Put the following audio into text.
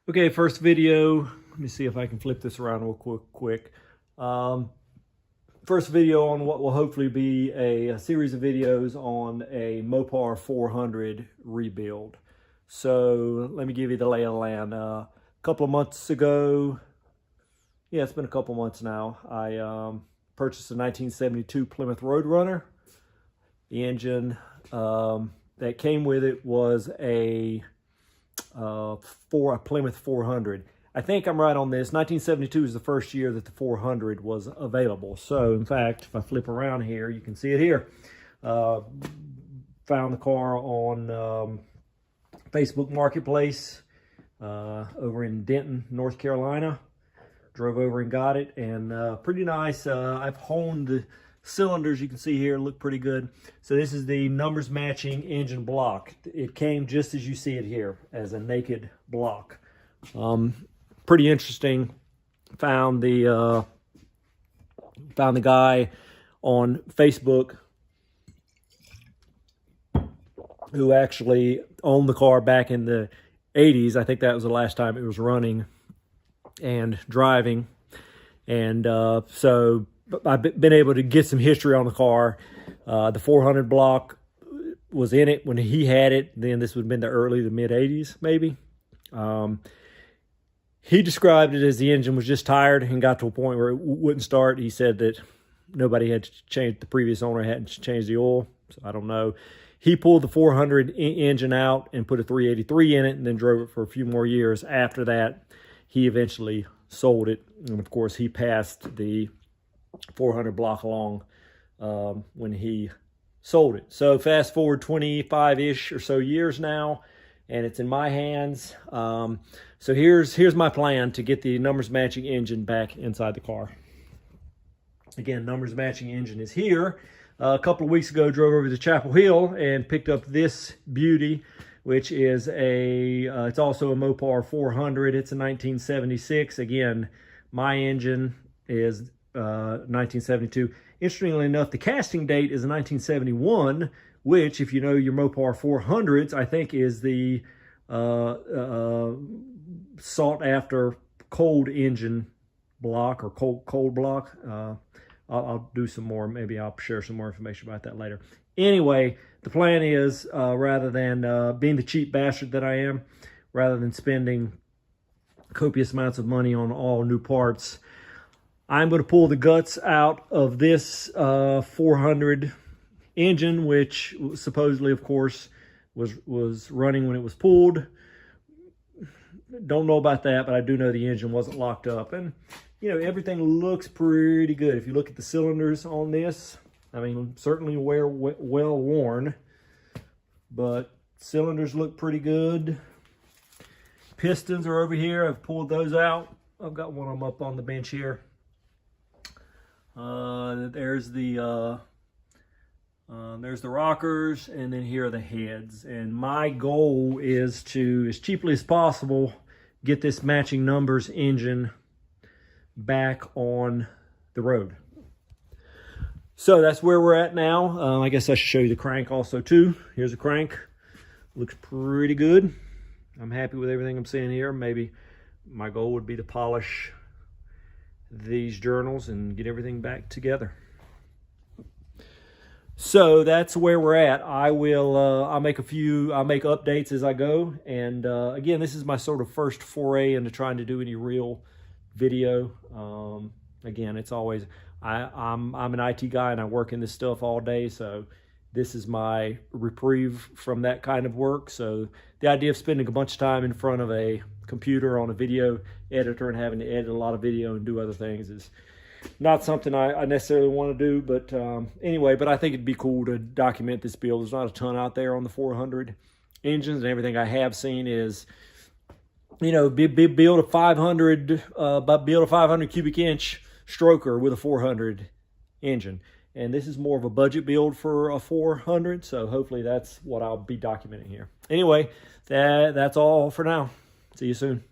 Okay, first video. Let me see if I can flip this around real quick. First video on what will hopefully be a series of videos on a Mopar 400 rebuild. So let me give you the lay of the land. A couple of months ago, yeah, it's been a couple months now, I purchased a 1972 Plymouth Roadrunner. The engine that came with it was a Plymouth 400. I think I'm right on this. 1972 is the first year that the 400 was available. So in fact, if I flip around here, you can see it here. Found the car on Facebook Marketplace over in Denton, North Carolina. Drove over and got it, and pretty nice. I've honed the cylinders, you can see here, look pretty good. So this is the numbers matching engine block. It came just as you see it here, as a naked block. Pretty interesting. Found the guy on Facebook who actually owned the car back in the 80s. I think that was the last time it was running and driving. And so I've been able to get some history on the car. The 400 block was in it when he had it. Then this would have been the early to mid 80s, maybe. He described it as the engine was just tired and got to a point where it wouldn't start. He said that nobody had changed, the previous owner hadn't changed the oil. So I don't know. He pulled the 400 engine out and put a 383 in it and then drove it for a few more years. After that, he eventually sold it. And of course, he passed the 400 block along when he sold it. So fast forward 25-ish or so years now, and it's in my hands. So here's my plan to get the numbers matching engine back inside the car. Again, numbers matching engine is here. A couple of weeks ago, drove over to Chapel Hill and picked up this beauty, which is it's also a Mopar 400. It's a 1976. Again, my engine is 1972. Interestingly enough, the casting date is 1971, which, if you know your Mopar 400s, I think is the sought after cold engine block, or cold block. I'll do some more. Maybe I'll share some more information about that later. Anyway, the plan is, rather than being the cheap bastard that I am, rather than spending copious amounts of money on all new parts, I'm going to pull the guts out of this 400 engine, which supposedly, of course, was running when it was pulled. Don't know about that, but I do know the engine wasn't locked up. And, you know, everything looks pretty good. If you look at the cylinders on this, I mean, certainly well worn, but cylinders look pretty good. Pistons are over here. I've pulled those out. I've got one of them up on the bench here. There's the rockers, and then here are the heads. And my goal is to, as cheaply as possible, get this matching numbers engine back on the road. So that's where we're at now. I guess I should show you the crank also too. Here's the crank. Looks pretty good. I'm happy with everything I'm seeing here. Maybe my goal would be to polish these journals and get everything back together. So that's where we're at. I'll make updates as I go. And again, this is my sort of first foray into trying to do any real video. Again, it's always, I'm an IT guy and I work in this stuff all day, so this is my reprieve from that kind of work. So the idea of spending a bunch of time in front of a computer on a video editor and having to edit a lot of video and do other things is not something I necessarily want to do. But anyway, but I think it'd be cool to document this build. There's not a ton out there on the 400 engines, and everything I have seen is, you know, build a 500 cubic inch stroker with a 400 engine. And this is more of a budget build for a 400, so hopefully that's what I'll be documenting here. Anyway, that's all for now. See you soon.